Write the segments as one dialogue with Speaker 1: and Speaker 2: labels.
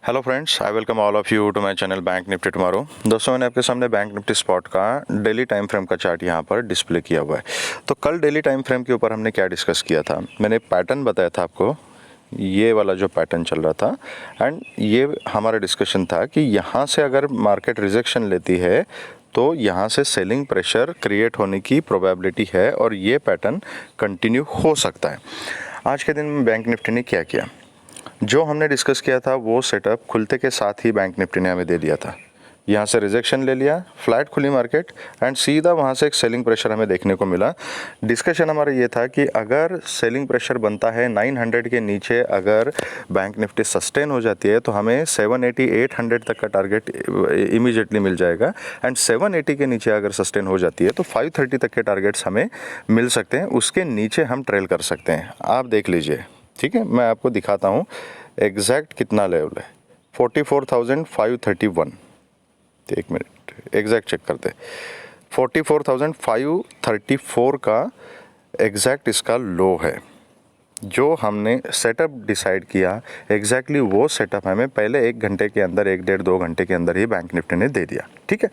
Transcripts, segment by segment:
Speaker 1: Hello friends, I welcome all of you to my channel bank nifty tomorrow. दोस्तों, मैंने आपके सामने bank nifty spot का daily time frame का chart यहाँ पर डिस्प्ले किया हुआ है। तो कल डेली टाइम फ्रेम के ऊपर हमने क्या डिस्कस किया था, मैंने पैटर्न बताया था आपको, ये वाला जो पैटर्न चल रहा था। एंड ये हमारा डिस्कशन था कि यहाँ से अगर मार्केट रिजेक्शन लेती है तो यहाँ से सेलिंग प्रेशर क्रिएट होने की प्रोबेबिलिटी है और ये पैटर्न कंटिन्यू हो सकता है। आज के दिन में बैंक निफ्टी ने क्या किया, जो हमने डिस्कस किया था वो सेटअप खुलते के साथ ही बैंक निफ्टी ने हमें दे दिया था। यहाँ से रिजेक्शन ले लिया, फ्लैट खुली मार्केट एंड सीधा वहाँ से एक सेलिंग प्रेशर हमें देखने को मिला। डिस्कशन हमारा ये था कि अगर सेलिंग प्रेशर बनता है 900 के नीचे, अगर बैंक निफ्टी सस्टेन हो जाती है तो हमें 780 800 तक का टारगेट इमीडिएटली मिल जाएगा। एंड 780 के नीचे अगर सस्टेन हो जाती है तो 530 तक के टारगेट्स हमें मिल सकते हैं, उसके नीचे हम ट्रेल कर सकते हैं। आप देख लीजिए, ठीक है, मैं आपको दिखाता हूँ एग्जैक्ट कितना लेवल है। 44,531, एक मिनट एग्जैक्ट चेक करते। 44,534 का एग्जैक्ट इसका लो है। जो हमने सेटअप डिसाइड किया एग्जैक्टली वो सेटअप हमें पहले 1 घंटे के अंदर, 1-1.5-2 घंटे के अंदर ही बैंक निफ्टी ने दे दिया, ठीक है।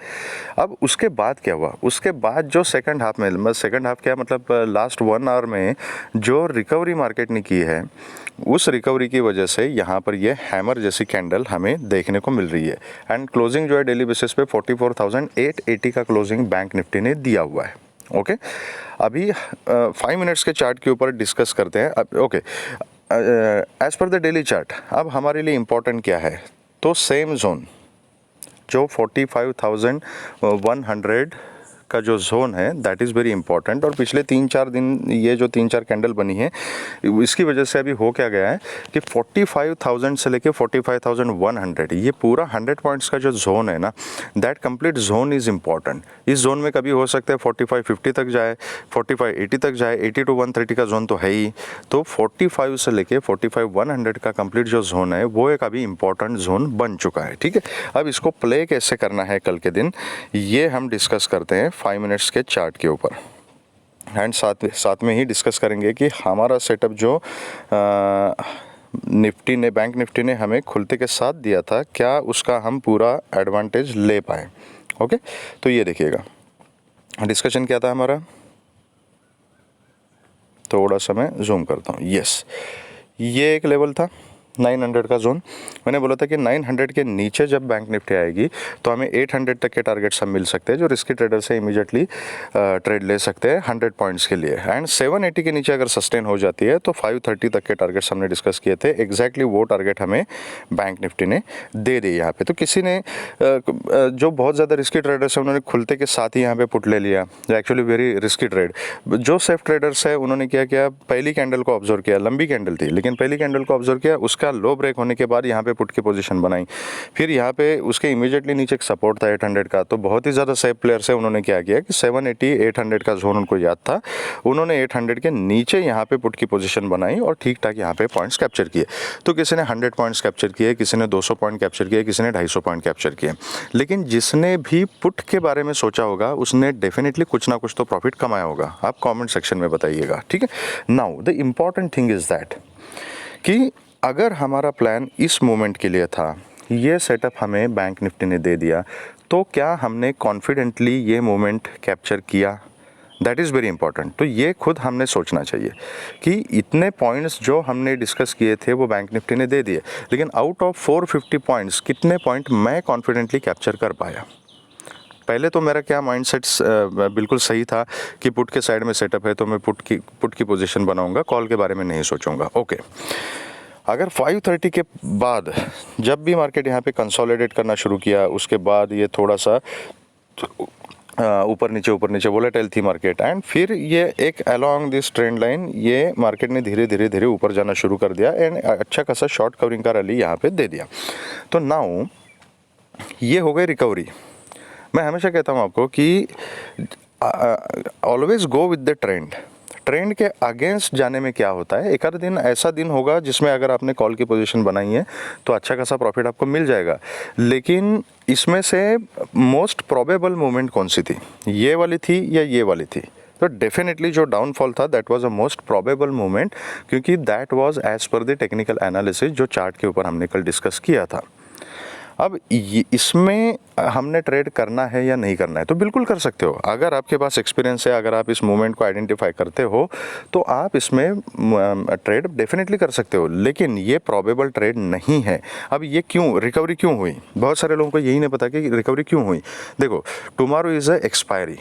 Speaker 1: अब उसके बाद क्या हुआ, उसके बाद जो सेकंड हाफ में, सेकंड हाफ क्या मतलब लास्ट 1 आवर में जो रिकवरी मार्केट ने की है, उस रिकवरी की वजह से यहाँ पर ये हैमर जैसी कैंडल हमें देखने को मिल रही है। एंड क्लोजिंग जो है डेली बेसिस पे 44,880 का क्लोजिंग बैंक निफ्टी ने दिया हुआ है। ओके, अभी 5 मिनट्स के चार्ट के ऊपर डिस्कस करते हैं। Okay, as per the daily chart अब हमारे लिए इम्पोर्टेंट क्या है, तो सेम जोन जो 45,100 का जो जोन है दैट इज़ वेरी इंपॉर्टेंट। और पिछले 3-4 दिन ये जो 3-4 कैंडल बनी है, इसकी वजह से अभी हो क्या गया है कि 45,000 से लेके 45,100 ये पूरा 100 पॉइंट्स का जो जोन है ना, that complete zone is important. इस जोन में कभी हो सकता है 45-50 तक जाए, 45-80 तक जाए, 80 to 130 का जोन तो है ही। तो 45 से लेके 45-100 का कंप्लीट जो जोन है वो एक अभी इंपॉर्टेंट जोन बन चुका है, ठीक है। अब इसको प्ले कैसे करना है कल के दिन, ये हम डिस्कस करते हैं 5 मिनट्स के चार्ट के ऊपर। एंड साथ में ही डिस्कस करेंगे कि हमारा सेटअप जो निफ्टी ने, बैंक निफ्टी ने हमें खुलते के साथ दिया था, क्या उसका हम पूरा एडवांटेज ले पाए। ओके, तो ये देखिएगा डिस्कशन क्या था हमारा, थोड़ा सा मैं जूम करता हूँ। यस, ये एक लेवल था 900 का जोन। मैंने बोला था कि 900 के नीचे जब बैंक निफ्टी आएगी तो हमें 800 तक के टारगेट्स हम मिल सकते हैं, जो रिस्की ट्रेडर से इमीडिएटली ट्रेड ले सकते हैं 100 पॉइंट्स के लिए। एंड 780 के नीचे अगर सस्टेन हो जाती है तो 530 तक के टारगेट्स हमने डिस्कस किए थे। एग्जैक्टली वो टारगेट हमें बैंक निफ्टी ने दे दी यहाँ पे। तो किसी ने जो बहुत ज़्यादा रिस्की ट्रेडर्स है उन्होंने खुलते के साथ ही यहाँ पे पुट ले लिया, एक्चुअली वेरी रिस्की ट्रेड। जो सेफ ट्रेडर्स है उन्होंने क्या किया, पहली कैंडल को ऑब्जर्व किया, लंबी कैंडल थी लेकिन पहली कैंडल को ऑब्जर्व किया, उसका लो ब्रेक होने के बाद यहाँ पे पुट की पोजीशन बनाई। फिर यहाँ पे उसके इमीडिएटली नीचे एक सपोर्ट था 800 का। तो बहुत ही ज़्यादा सेफ प्लेयर्स है, उन्होंने क्या किया कि 780 800 का जोन उनको याद था, उन्होंने 800 के नीचे यहाँ पे पुट की पोजीशन बनाई और ठीक ठाक यहाँ पे पॉइंट्स कैप्चर किए। तो किसी ने 100 पॉइंट्स कैप्चर किए, किसी ने 200 पॉइंट कैप्चर किए, किसी ने 250 पॉइंट कैप्चर किए। लेकिन जिसने भी पुट के बारे में सोचा होगा उसने डेफिनेटली कुछ ना कुछ तो प्रॉफिट कमाया होगा। आप कॉमेंट सेक्शन में बताइएगा, ठीक है। Now the important thing is that कि अगर हमारा प्लान इस मोमेंट के लिए था, ये सेटअप हमें बैंक निफ्टी ने दे दिया, तो क्या हमने कॉन्फिडेंटली ये मोमेंट कैप्चर किया, दैट इज़ वेरी इंपॉर्टेंट। तो ये खुद हमने सोचना चाहिए कि इतने पॉइंट्स जो हमने डिस्कस किए थे वो बैंक निफ्टी ने दे दिए, लेकिन आउट ऑफ 450 पॉइंट्स कितने पॉइंट मैं कॉन्फिडेंटली कैप्चर कर पाया। पहले तो मेरा क्या माइंडसेट बिल्कुल सही था कि पुट के साइड में सेटअप है तो मैं पुट की पोजीशन बनाऊंगा, कॉल के बारे में नहीं सोचूंगा। ओके, अगर 530 के बाद जब भी मार्केट यहाँ पे कंसोलिडेट करना शुरू किया, उसके बाद ये थोड़ा सा ऊपर नीचे वोलेटाइल थी मार्केट, एंड फिर ये एक अलोंग दिस ट्रेंड लाइन ये मार्केट ने धीरे धीरे ऊपर जाना शुरू कर दिया एंड अच्छा खासा शॉर्ट कवरिंग का रैली यहाँ पे दे दिया। तो नाउ ये हो गई रिकवरी। मैं हमेशा कहता हूँ आपको कि always go with the trend के अगेंस्ट जाने में क्या होता है, एक आध दिन ऐसा दिन होगा जिसमें अगर आपने कॉल की पोजीशन बनाई है तो अच्छा खासा प्रॉफिट आपको मिल जाएगा। लेकिन इसमें से मोस्ट प्रोबेबल मोमेंट कौन सी थी, ये वाली थी या ये वाली थी? तो डेफिनेटली जो डाउनफॉल था that was a most probable moment, क्योंकि that was as per the technical analysis जो चार्ट के ऊपर हमने कल डिस्कस किया था। अब इसमें हमने ट्रेड करना है या नहीं करना है तो बिल्कुल कर सकते हो। अगर आपके पास एक्सपीरियंस है, अगर आप इस मूवमेंट को आइडेंटिफाई करते हो तो आप इसमें ट्रेड डेफिनेटली कर सकते हो, लेकिन ये प्रोबेबल ट्रेड नहीं है। अब ये क्यों रिकवरी क्यों हुई, बहुत सारे लोगों को यही नहीं पता कि रिकवरी क्यों हुई। देखो, tomorrow is a expiry,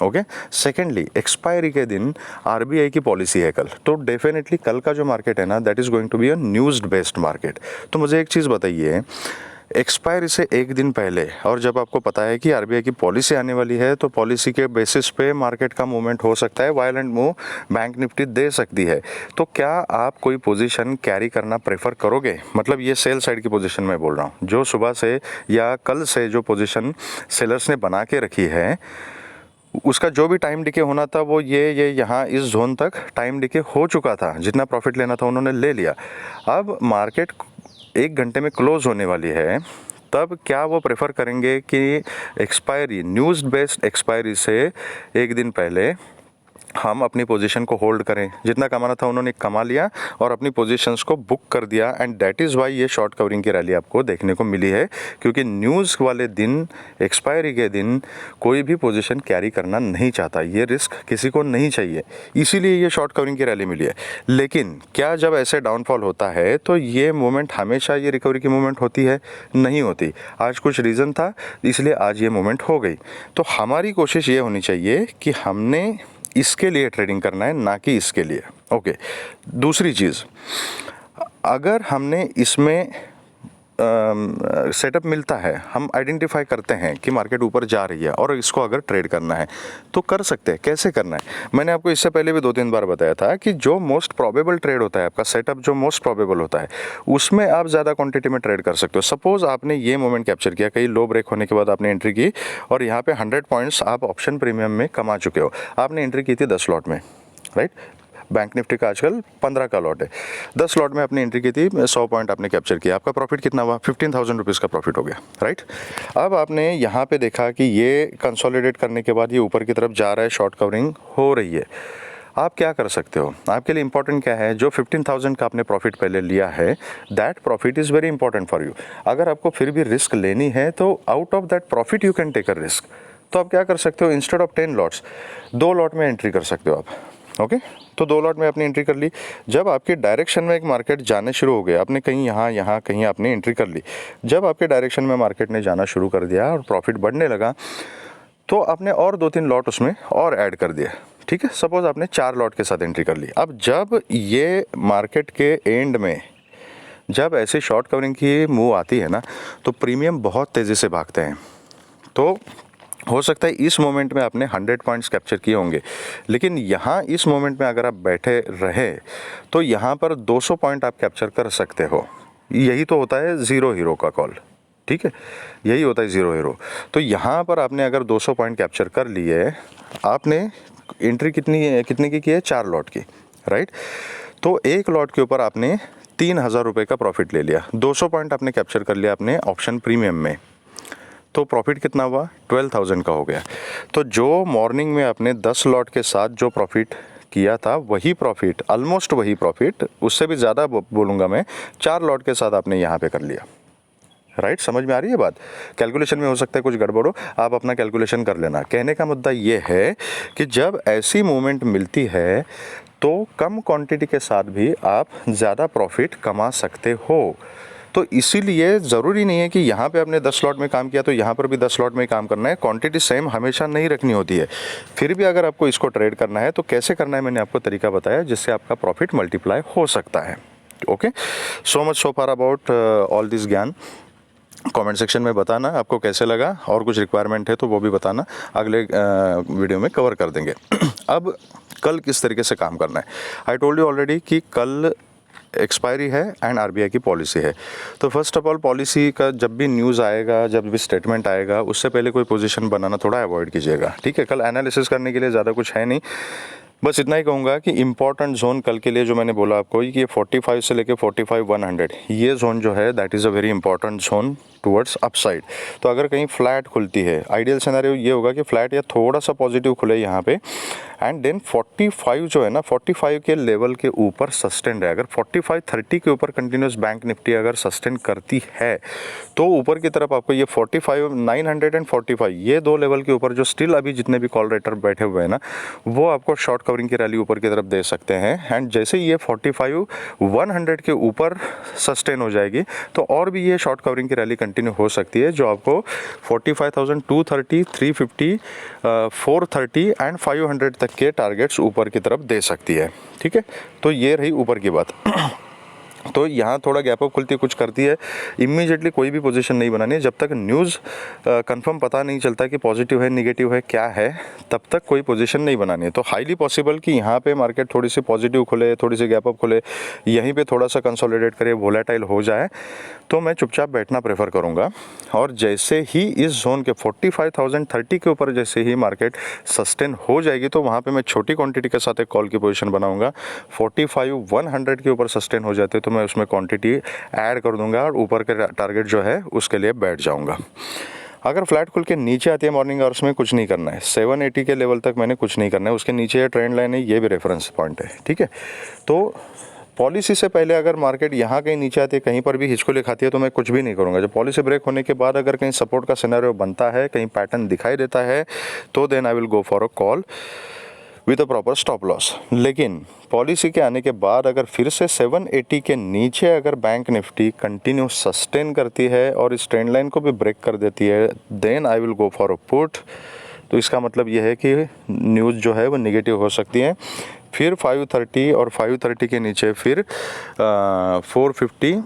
Speaker 1: okay. Secondly, expiry के दिन आरबीआई की पॉलिसी है कल, तो डेफिनेटली कल का जो मार्केट है ना, that is going to be a news based market. तो मुझे एक चीज़ बताइए, एक्सपायरी से एक दिन पहले और जब आपको पता है कि आरबीआई की पॉलिसी आने वाली है, तो पॉलिसी के बेसिस पे मार्केट का मूवमेंट हो सकता है, वायलेंट मूव बैंक निफ्टी दे सकती है। तो क्या आप कोई पोजीशन कैरी करना प्रेफर करोगे? मतलब ये सेल साइड की पोजीशन मैं बोल रहा हूँ, जो सुबह से या कल से जो पोजीशन सेलर्स ने बना के रखी है, उसका जो भी टाइम डिके होना था वो ये यहाँ इस जोन तक टाइम डिके हो चुका था, जितना प्रॉफिट लेना था उन्होंने ले लिया। अब मार्केट 1 घंटे में क्लोज होने वाली है, तब क्या वो प्रेफर करेंगे कि एक्सपायरी, न्यूज़ बेस्ड एक्सपायरी से एक दिन पहले हम अपनी पोजीशन को होल्ड करें? जितना कमाना था उन्होंने कमा लिया और अपनी पोजीशंस को बुक कर दिया, एंड दैट इज़ वाई ये शॉर्ट कवरिंग की रैली आपको देखने को मिली है, क्योंकि न्यूज़ वाले दिन, एक्सपायरी के दिन कोई भी पोजीशन कैरी करना नहीं चाहता, ये रिस्क किसी को नहीं चाहिए, इसीलिए ये शॉर्ट कवरिंग की रैली मिली है। लेकिन क्या जब ऐसे डाउनफॉल होता है तो ये मूवमेंट हमेशा ये रिकवरी की मूवमेंट होती है? नहीं होती। आज कुछ रीज़न था इसलिए आज ये मूवमेंट हो गई। तो हमारी कोशिश ये होनी चाहिए कि हमने इसके लिए ट्रेडिंग करना है, ना कि इसके लिए, ओके। दूसरी चीज़, अगर हमने इसमें सेटअप मिलता है, हम आइडेंटिफाई करते हैं कि मार्केट ऊपर जा रही है और इसको अगर ट्रेड करना है तो कर सकते हैं। कैसे करना है, मैंने आपको इससे पहले भी 2-3 बार बताया था कि जो मोस्ट प्रोबेबल ट्रेड होता है, आपका सेटअप जो मोस्ट प्रोबेबल होता है, उसमें आप ज़्यादा क्वांटिटी में ट्रेड कर सकते हो। सपोज़ आपने ये मोमेंट कैप्चर किया, कहीं लो ब्रेक होने के बाद आपने एंट्री की और यहाँ पे 100 पॉइंट्स आप ऑप्शन प्रीमियम में कमा चुके हो। आपने एंट्री की थी 10 लॉट में, राइट। बैंक निफ्टी का आजकल 15 का लॉट है, 10 लॉट में आपने एंट्री की थी, 100 पॉइंट आपने कैप्चर किया, आपका प्रॉफिट कितना हुआ? 15,000 रुपीज़ का प्रॉफिट हो गया, राइट। अब आपने यहाँ पे देखा कि ये कंसोलिडेट करने के बाद ये ऊपर की तरफ जा रहा है, शॉर्ट कवरिंग हो रही है। आप क्या कर सकते हो? आपके लिए इंपॉर्टेंट क्या है? जो 15,000 का आपने प्रॉफिट पहले लिया है, that profit is very important for you. अगर आपको फिर भी रिस्क लेनी है तो out of that profit you can take a risk. तो आप क्या कर सकते हो? इंस्टेड ऑफ 10 लॉट्स, 2 लॉट में एंट्री कर सकते हो आप, ओके। तो 2 लॉट में आपने एंट्री कर ली। जब आपके डायरेक्शन में एक मार्केट जाने शुरू हो गया, आपने कहीं यहाँ कहीं आपने एंट्री कर ली, जब आपके डायरेक्शन में मार्केट ने जाना शुरू कर दिया और प्रॉफिट बढ़ने लगा, तो आपने और 2-3 लॉट उसमें और ऐड कर दिया, ठीक है। सपोज आपने 4 लॉट के साथ एंट्री कर ली। अब जब ये मार्केट के एंड में जब ऐसे शॉर्ट कवरिंग की मूव आती है ना, तो प्रीमियम बहुत तेज़ी से भागते हैं। तो हो सकता है इस मोमेंट में आपने 100 पॉइंट्स कैप्चर किए होंगे, लेकिन यहाँ इस मोमेंट में अगर आप बैठे रहे तो यहाँ पर 200 पॉइंट आप कैप्चर कर सकते हो। यही तो होता है ज़ीरो हीरो का कॉल, ठीक है, यही होता है ज़ीरो हीरो। तो यहाँ पर आपने अगर 200 पॉइंट कैप्चर कर लिए, आपने एंट्री कितनी की है? 4 लॉट की, राइट। तो एक लॉट के ऊपर आपने 3,000 रुपये का प्रॉफिट ले लिया, 200 पॉइंट आपने कैप्चर कर लिया अपने ऑप्शन प्रीमियम में, तो प्रॉफिट कितना हुआ? 12,000 का हो गया। तो जो मॉर्निंग में आपने 10 लॉट के साथ जो प्रॉफिट किया था, वही प्रॉफिट, ऑलमोस्ट वही प्रॉफिट, उससे भी ज़्यादा बोलूँगा मैं, 4 लॉट के साथ आपने यहाँ पे कर लिया, राइट। समझ में आ रही है बात? कैलकुलेशन में हो सकता है कुछ गड़बड़ हो, आप अपना कैलकुलेशन कर लेना। कहने का मुद्दा ये है कि जब ऐसी मूवमेंट मिलती है तो कम क्वांटिटी के साथ भी आप ज़्यादा प्रॉफिट कमा सकते हो। तो इसीलिए ज़रूरी नहीं है कि यहाँ पे आपने 10 स्लॉट में काम किया तो यहाँ पर भी 10 स्लॉट में काम करना है। क्वांटिटी सेम हमेशा नहीं रखनी होती है। फिर भी अगर आपको इसको ट्रेड करना है तो कैसे करना है, मैंने आपको तरीका बताया जिससे आपका प्रॉफिट मल्टीप्लाई हो सकता है। Okay, so much so far about all this ज्ञान। कमेंट सेक्शन में बताना आपको कैसे लगा, और कुछ रिक्वायरमेंट है तो वो भी बताना, अगले वीडियो में कवर कर देंगे। अब कल किस तरीके से काम करना है, आई टोल्ड यू ऑलरेडी कि कल एक्सपायरी है एंड आरबीआई की पॉलिसी है। तो फर्स्ट ऑफ ऑल पॉलिसी का जब भी न्यूज़ आएगा, जब भी स्टेटमेंट आएगा, उससे पहले कोई पोजीशन बनाना थोड़ा अवॉइड कीजिएगा, ठीक है। कल एनालिसिस करने के लिए ज़्यादा कुछ है नहीं, बस इतना ही कहूँगा कि इम्पॉर्टेंट जोन कल के लिए जो मैंने बोला आपको कि ये 45 से लेके 45-100 ये जोन जो है that is a very important zone towards upside. तो अगर कहीं फ्लैट खुलती है, आइडियल सिनेरियो ये होगा कि फ्लैट या थोड़ा सा पॉजिटिव खुले यहाँ पे, एंड देन 45 जो है ना 45 के लेवल के ऊपर सस्टेन रहे। अगर 45-30 के ऊपर कंटिन्यूस बैंक निफ्टी अगर सस्टेन करती है तो ऊपर की तरफ आपको ये 45 900 एंड 45 ये दो लेवल के ऊपर जो स्टिल अभी जितने भी कॉल राइटर बैठे हुए हैं ना वो आपको शॉर्ट कवरिंग की रैली ऊपर की तरफ दे सकते हैं। एंड जैसे ये 45 100 के ऊपर सस्टेन हो जाएगी तो और भी ये शॉर्ट कवरिंग की रैली कंटिन्यू हो सकती है, जो आपको 45,230 350 430 एंड 500 तक के टारगेट्स ऊपर की तरफ दे सकती है। ठीक है, तो ये रही ऊपर की बात। तो यहाँ थोड़ा गैप अप खुलती कुछ करती है, इमीडिएटली कोई भी पोजीशन नहीं बनानी है जब तक न्यूज़ कंफर्म पता नहीं चलता कि पॉजिटिव है नेगेटिव है क्या है, तब तक कोई पोजीशन नहीं बनानी है। तो हाईली पॉसिबल कि यहाँ पे मार्केट थोड़ी सी पॉजिटिव खुले, थोड़ी सी गैप अप खुले, यहीं पे थोड़ा सा कंसोलिडेट करे, वोलेटाइल हो जाए तो मैं चुपचाप बैठना प्रेफर करूँगा। और जैसे ही इस जोन के 45,030 के ऊपर जैसे ही मार्केट सस्टेन हो जाएगी तो वहाँ पे मैं छोटी क्वांटिटी के साथ एक कॉल की पोजीशन बनाऊंगा। 45-100 के ऊपर सस्टेन हो जाते तो मैं उसमें क्वांटिटी ऐड कर दूंगा और ऊपर के टारगेट जो है उसके लिए बैठ जाऊंगा। अगर फ्लैट खुल के नीचे आती है मॉर्निंग आवर्स में कुछ नहीं करना है, 780 के लेवल तक मैंने कुछ नहीं करना है, उसके नीचे ये ट्रेंड लाइन है, ये भी रेफरेंस पॉइंट है। ठीक है, तो पॉलिसी से पहले अगर मार्केट यहाँ कहीं नीचे आती है, कहीं पर भी हिचको खाती है तो मैं कुछ भी नहीं करूँगा। जब पॉलिसी ब्रेक होने के बाद अगर कहीं सपोर्ट का सिनेरियो बनता है, कहीं पैटर्न दिखाई देता है तो then I will go for a call with a proper stop loss. लेकिन पॉलिसी के आने के बाद अगर फिर से 780 के नीचे अगर बैंक निफ्टी कंटिन्यू सस्टेन करती है और इस ट्रेंड लाइन को भी ब्रेक कर देती है then I will go for a put. तो इसका मतलब यह है कि न्यूज़ जो है वो नेगेटिव हो सकती है। फिर 530 और 530 के नीचे फिर 450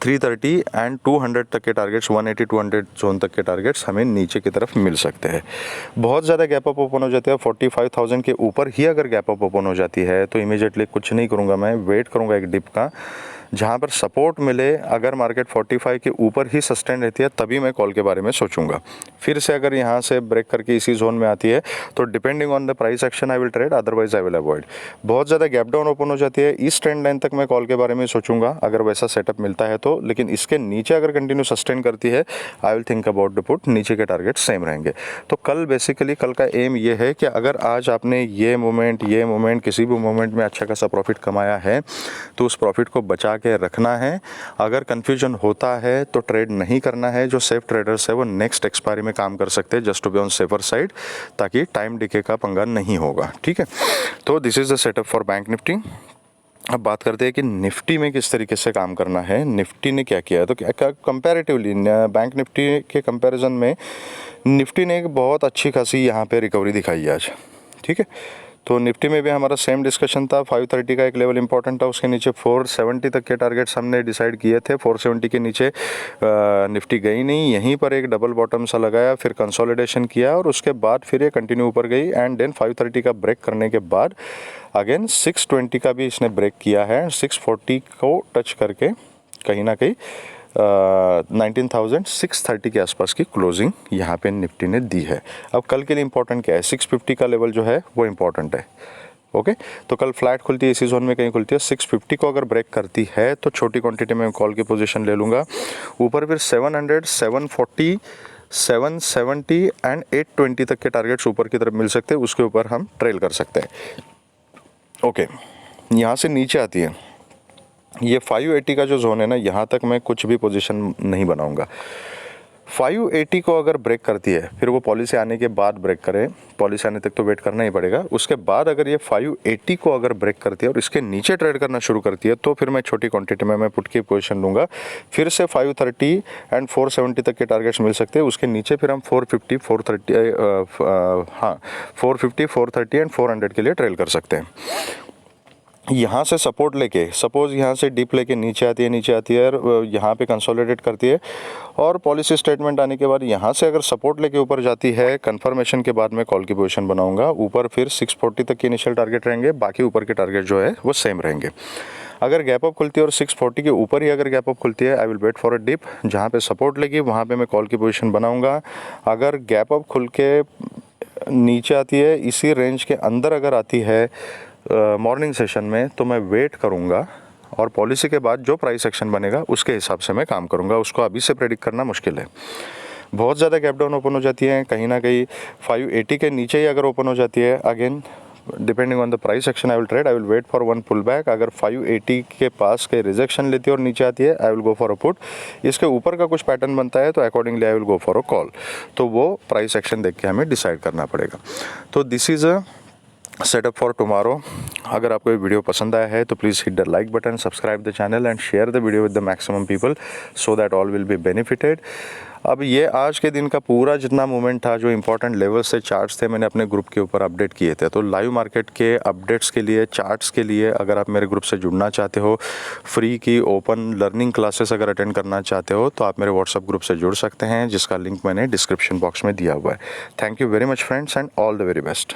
Speaker 1: 330 एंड 200 तक के टारगेट्स, 180-200 जोन तक के टारगेट्स हमें नीचे की तरफ मिल सकते हैं। बहुत ज़्यादा गैप अप ओपन हो जाते हैं, 45,000 के ऊपर ही अगर गैप अप ओपन हो जाती है तो इमीडिएटली कुछ नहीं करूँगा, मैं वेट करूँगा एक डिप का जहाँ पर सपोर्ट मिले। अगर मार्केट 45 के ऊपर ही सस्टेन रहती है तभी मैं कॉल के बारे में सोचूंगा। फिर से अगर यहाँ से ब्रेक करके इसी जोन में आती है तो depending on the price action I will trade, otherwise I will avoid. बहुत ज़्यादा गैप डाउन ओपन हो जाती है, इस ट्रेंड लाइन तक मैं कॉल के बारे में सोचूंगा अगर वैसा सेटअप मिलता है तो। लेकिन इसके नीचे अगर कंटिन्यू सस्टेन करती है I will think about the put, नीचे के टारगेट सेम रहेंगे। तो कल बेसिकली कल का एम ये है कि अगर आज आपने ये मोमेंट किसी भी मोमेंट में अच्छा खासा प्रॉफिट कमाया है तो उस प्रॉफिट को बचा के रखना है। अगर कंफ्यूजन होता है तो ट्रेड नहीं करना है। जो सेफ ट्रेडर्स है वो नेक्स्ट एक्सपायरी में काम कर सकते हैं just to be on safer side, ताकि टाइम डिके का पंगा नहीं होगा। ठीक है, तो this is the setup for bank nifty. अब बात करते हैं कि निफ्टी में किस तरीके से काम करना है, निफ्टी ने क्या किया है। तो क्या कंपैरेटिवली बैंक निफ्टी के कंपैरिजन में निफ्टी ने एक बहुत अच्छी खासी यहाँ पे रिकवरी दिखाई है आज। ठीक है, तो निफ्टी में भी हमारा सेम डिस्कशन था। 530 का एक लेवल इंपॉर्टेंट था, उसके नीचे 470 तक के टारगेट्स हमने डिसाइड किए थे। 470 के नीचे निफ्टी गई नहीं, यहीं पर एक डबल बॉटम सा लगाया, फिर कंसोलिडेशन किया और उसके बाद फिर ये कंटिन्यू ऊपर गई एंड देन 530 का ब्रेक करने के बाद अगेन 620 का भी इसने ब्रेक किया है। 640 को टच करके कहीं ना कहीं 19,630 के आसपास की क्लोजिंग यहाँ पे निफ्टी ने दी है। अब कल के लिए इंपॉर्टेंट क्या है, 650 का लेवल जो है वो इंपॉर्टेंट है। ओके, तो कल फ्लैट खुलती है, इसी जोन में कहीं खुलती है। 650 को अगर ब्रेक करती है तो छोटी क्वांटिटी में कॉल की पोजीशन ले लूँगा। ऊपर फिर 700 740 770 एंड 820 तक के टारगेट्स ऊपर की तरफ मिल सकते हैं, उसके ऊपर हम ट्रेल कर सकते हैं। ओके, यहाँ से नीचे आती है ये 580 का जो जोन है ना, यहाँ तक मैं कुछ भी पोजीशन नहीं बनाऊंगा। 580 को अगर ब्रेक करती है, फिर वो पॉलिसी आने के बाद ब्रेक करे, पॉलिसी आने तक तो वेट करना ही पड़ेगा। उसके बाद अगर ये 580 को अगर ब्रेक करती है और इसके नीचे ट्रेड करना शुरू करती है तो फिर मैं छोटी क्वांटिटी में मैं पुट की पोजीशन लूँगा। फिर से 530 एंड 470 तक के टारगेट्स मिल सकते हैं, उसके नीचे फिर हम 450 430 एंड 400 के लिए ट्रेल कर सकते हैं। यहाँ से सपोर्ट लेके, सपोज यहाँ से डिप लेके नीचे आती है और यहाँ पे कंसोलिडेट करती है और पॉलिसी स्टेटमेंट आने के बाद यहाँ से अगर सपोर्ट लेके ऊपर जाती है, कंफर्मेशन के बाद मैं कॉल की पोजीशन बनाऊंगा। ऊपर फिर 640 तक के इनिशियल टारगेट रहेंगे, बाकी ऊपर के टारगेट जो है वो सेम रहेंगे। अगर गैप अप खुलती है और 640 के ऊपर ही अगर गैप अप खुलती है, I will wait for a dip, जहाँ पे सपोर्ट लेगी वहाँ पे मैं कॉल की पोजीशन बनाऊंगा। अगर गैप अप खुल के नीचे आती है इसी रेंज के अंदर अगर आती है मॉर्निंग सेशन में, तो मैं वेट करूँगा और पॉलिसी के बाद जो प्राइस एक्शन बनेगा उसके हिसाब से मैं काम करूँगा। उसको अभी से प्रेडिक्ट करना मुश्किल है। बहुत ज़्यादा गैप डाउन ओपन हो जाती है, कहीं ना कहीं 580 के नीचे ही अगर ओपन हो जाती है, again depending on the price action I will trade, I will wait for one pull back. अगर 580 के पास के रिजेक्शन लेती है और नीचे आती है, I will go for a put. इसके ऊपर का कुछ पैटर्न बनता है तो accordingly I will go for a call. तो वो प्राइस एक्शन देख के हमें डिसाइड करना पड़ेगा। तो this is a setup for tomorrow. अगर आपको ये वीडियो पसंद आया है तो please hit the like button, subscribe the channel and share the video with the maximum people so that all will be benefited. अब ये आज के दिन का पूरा जितना मूवमेंट था, जो इंपॉर्टेंट लेवल्स से चार्ट्स थे, मैंने अपने ग्रुप के ऊपर अपडेट किए थे। तो लाइव मार्केट के अपडेट्स के लिए, चार्ट्स के लिए अगर आप मेरे ग्रुप से जुड़ना चाहते हो, फ्री की ओपन लर्निंग क्लासेस अगर अटेंड करना चाहते हो, तो आप मेरे व्हाट्सएप ग्रुप से जुड़ सकते हैं, जिसका लिंक मैंने डिस्क्रिप्शन बॉक्स में दिया हुआ है। Thank you very much friends and all the very best.